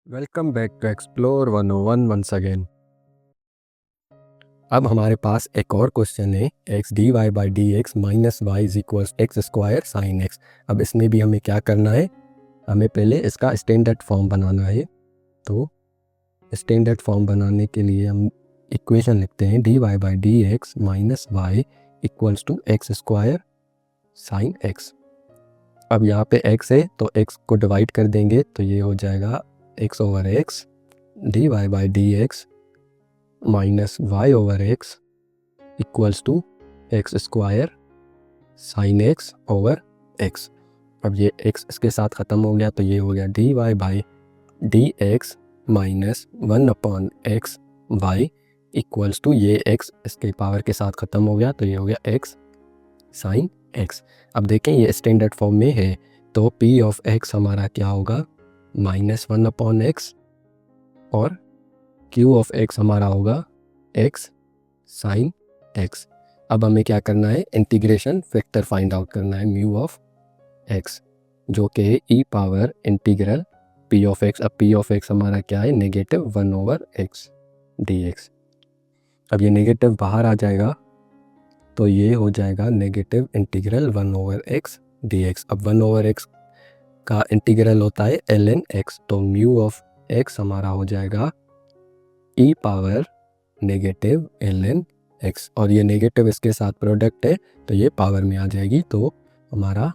Welcome back to explore 101 once again. अब हमारे पास एक और क्वेश्चन है x d y by d x minus y is equals x square sine x. अब इसमें भी हमें क्या करना है, हमें पहले इसका स्टैंडर्ड फॉर्म बनाना है। तो स्टैंडर्ड फॉर्म बनाने के लिए हम इक्वेशन लिखते हैं d y by d x minus y equals to x square sine x. अब यहाँ पे x है तो x को डिवाइड कर देंगे तो ये हो जाएगा x over x d y by d x minus y over x equals to x square sine x over x. अब ये x इसके साथ ख़त्म हो गया तो ये हो गया d y by d x minus 1/x y equals to ये x इसके पावर के साथ ख़त्म हो गया तो ये हो गया x साइन x। अब देखें ये स्टैंडर्ड फॉर्म में है तो p ऑफ x हमारा क्या होगा -1/x और q ऑफ x हमारा होगा x साइन x। अब हमें क्या करना है, इंटीग्रेशन फैक्टर फाइंड आउट करना है म्यू ऑफ x जो कि है e power integral p of x। अब p ऑफ x हमारा क्या है -1/x dx। अब ये नेगेटिव बाहर आ जाएगा तो ये हो जाएगा नेगेटिव इंटीग्रल 1/x dx। अब 1/x का इंटीग्रल होता है ln x तो म्यू ऑफ x हमारा हो जाएगा e power negative ln x और ये नेगेटिव इसके साथ प्रोडक्ट है तो ये पावर में आ जाएगी तो हमारा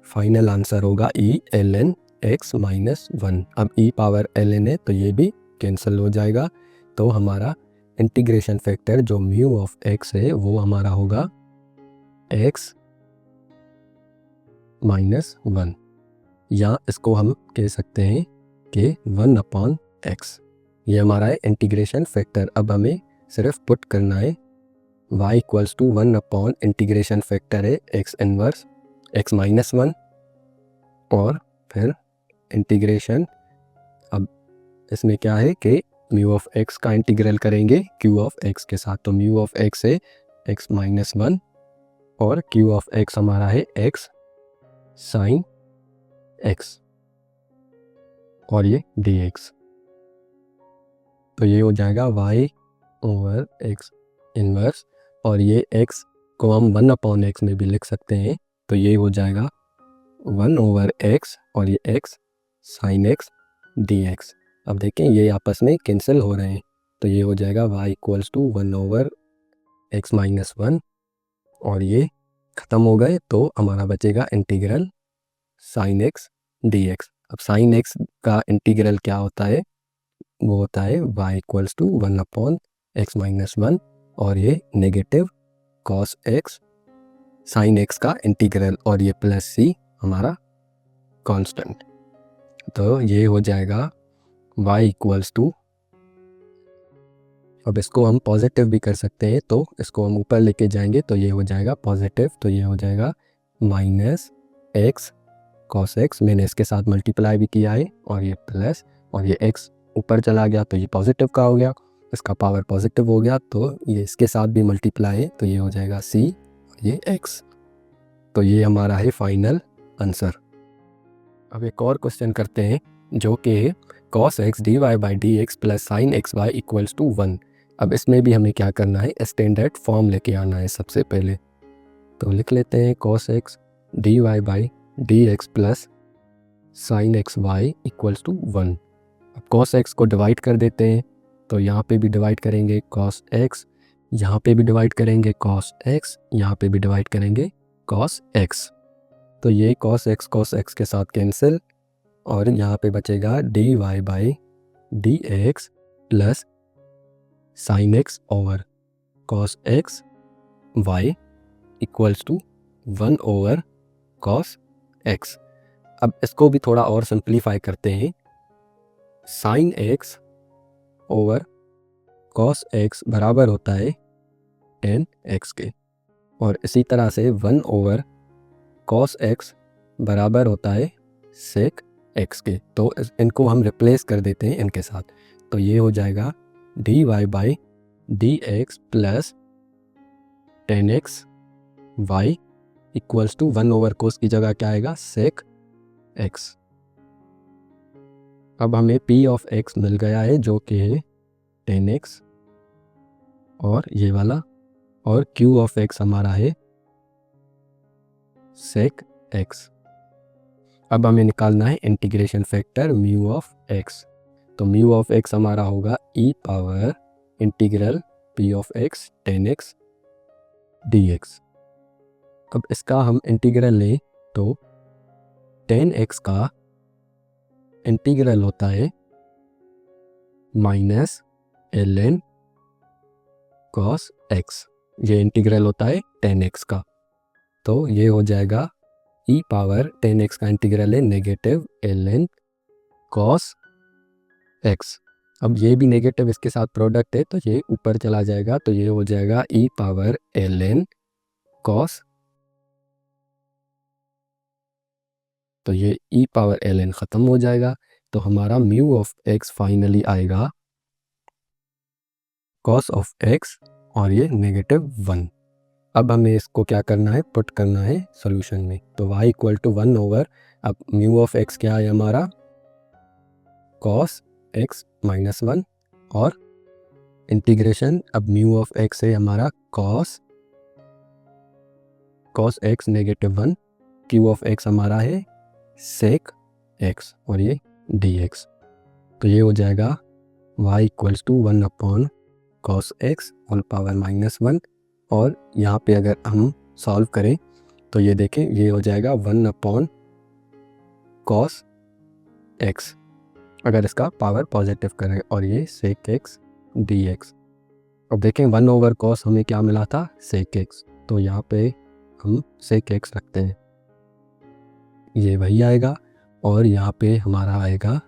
फाइनल आंसर होगा e ln x माइनस 1। अब e पावर ln है तो ये भी कैंसिल हो जाएगा तो हमारा इंटीग्रेशन फैक्टर जो म्यू ऑफ x है वो हमारा होगा x माइनस 1 या इसको हम कह सकते हैं कि 1/x। ये हमारा है इंटीग्रेशन फैक्टर। अब हमें सिर्फ पुट करना है y equals to 1/ integration factor है x इनवर्स x माइनस 1 और फिर इंटीग्रेशन। अब इसमें क्या है कि म्यू ऑफ x का इंटीग्रल करेंगे q ऑफ x के साथ तो म्यू ऑफ x है x माइनस 1 और q ऑफ x हमारा है x साइन x और ये dx। तो ये हो जाएगा y ओवर x इनवर्स और ये x को हम 1/x में भी लिख सकते हैं तो ये हो जाएगा 1/x और ये x साइन x dx। अब देखें ये आपस में कैंसिल हो रहे हैं तो ये हो जाएगा y equals to 1/x minus 1 और ये ख़त्म हो गए तो हमारा बचेगा इंटीग्रल साइन x dx। अब साइन x का इंटीग्रल क्या होता है, वो होता है y equals to 1/x minus 1 और ये negative cos x sine x का इंटीग्रल और ये प्लस c हमारा कांस्टेंट। तो ये हो जाएगा y इक्वल्स टू, अब इसको हम पॉजिटिव भी कर सकते हैं तो इसको हम ऊपर लेके जाएंगे तो ये हो जाएगा पॉजिटिव तो ये हो जाएगा माइनस x कॉस x। मैंने इसके साथ मल्टीप्लाई भी किया है और ये प्लस और ये x ऊपर चला गया तो ये पॉजिटिव का हो गया, इसका पावर पॉजिटिव हो गया तो ये इसके साथ भी मल्टीप्लाई है तो ये हो जाएगा c और ये x। तो ये हमारा है फाइनल आंसर। अब एक और क्वेश्चन करते हैं जो कि cos x dy by d x plus sine x y equals to 1। अब इसमें भी हमें क्या करना है, स्टैंडर्ड फॉर्म लेके आना है सबसे पहले। तो लिख लेते हैं cos x dy by d x plus sine x y equals to 1। अब cos x को डिवाइड कर देते हैं तो यहाँ पे भी डिवाइड करेंगे cos x, यहाँ पे भी डिवाइड करेंगे cos x, यहाँ पे भी डिवाइड करेंगे cos x। तो ये cos x के साथ कैंसिल और यहाँ पे बचेगा dy by d x plus sine x over cos x y equals to 1/cos x। अब इसको भी थोड़ा और सिंप्लीफाई करते हैं, sine x over cos x बराबर होता है tan x के और इसी तरह से 1/cos x बराबर होता है sec x के। तो इनको हम रिप्लेस कर देते हैं इनके साथ तो ये हो जाएगा dy by d x plus tan x y equals to 1/cos की जगह क्या आएगा sec x। अब हमें p ऑफ x मिल गया है जो कि है 10x और ये वाला, और q ऑफ x हमारा है sec x। अब हमें निकालना है integration factor mu of x। तो म्यू ऑफ x हमारा होगा e power integral p of x 10x dx। अब इसका हम इंटीग्रल लें तो 10x का इंटीग्रल होता है माइनस ln cos x। ये इंटीग्रल होता है 10x का, तो ये हो जाएगा e पावर 10x का इंटीग्रल है नेगेटिव ln cos x। अब ये भी नेगेटिव इसके साथ प्रोडक्ट है तो ये ऊपर चला जाएगा, तो ये हो जाएगा e पावर ln cos, तो ये e पावर ln ख़त्म हो जाएगा। तो हमारा म्यू ऑफ x फाइनली आएगा cos ऑफ x और ये -1। अब हमें इसको क्या करना है, पुट करना है सॉल्यूशन में। तो y इक्वल टू 1 ओवर, अब म्यू ऑफ x क्या है हमारा cos x माइनस 1 और इंटीग्रेशन, अब म्यू ऑफ x है हमारा cos x -1, q of x हमारा है sec x और ये dx। तो ये हो जाएगा y equals to 1 upon cos x whole power -1, और यहाँ पे अगर हम सॉल्व करें तो ये देखें ये हो जाएगा 1 अपॉन cos x अगर इसका पावर पॉजिटिव करें, और ये sec x dx। अब देखें 1 ओवर cos हमें क्या मिला था sec x, तो यहाँ पे हम sec x रखते हैं, ये वही आएगा, और यहाँ पे हमारा आएगा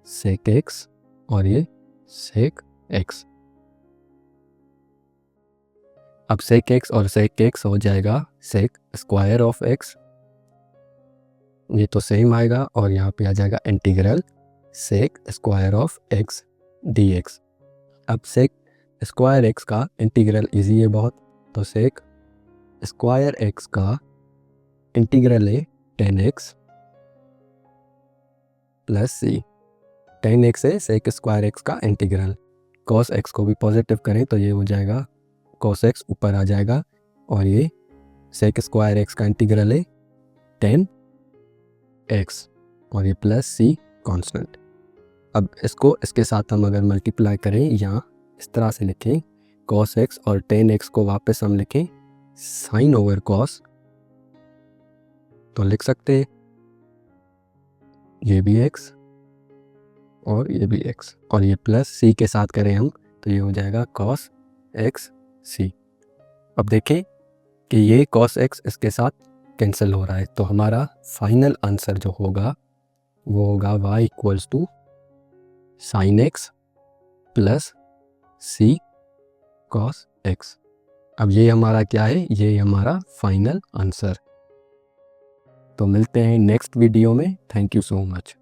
sec x और ये sec x। अब sec x और sec x हो जाएगा sec स्क्वायर ऑफ x, ये तो सेम आएगा, और यहाँ पे आ जाएगा integral sec square of x dx। अब sec स्क्वायर x का इंटीग्रल इजी है बहुत, तो sec स्क्वायर x का इंटीग्रल है 10x प्लस c। 10x है sec स्क्वायर x का इंटीग्रल, cos x को भी पॉजिटिव करें तो ये हो जाएगा cos x ऊपर आ जाएगा, और ये sec स्क्वायर x का इंटीग्रल है 10x और ये प्लस c कांस्टेंट। अब इसको इसके साथ हम अगर मल्टीप्लाई करें या इस तरह से लिखें cos x और 10x को वापस हम लिखें sin ओवर cos, तो लिख सकते हैं ये भी x और ये भी x, और ये प्लस c के साथ करें हम तो ये हो जाएगा cos x c। अब देखें कि ये cos x इसके साथ कैंसिल हो रहा है, तो हमारा फाइनल आंसर जो होगा वो होगा y equals to sin x plus c cos x। अब ये हमारा क्या है, ये हमारा फाइनल आंसर। तो मिलते हैं नेक्स्ट वीडियो में। Thank you so much.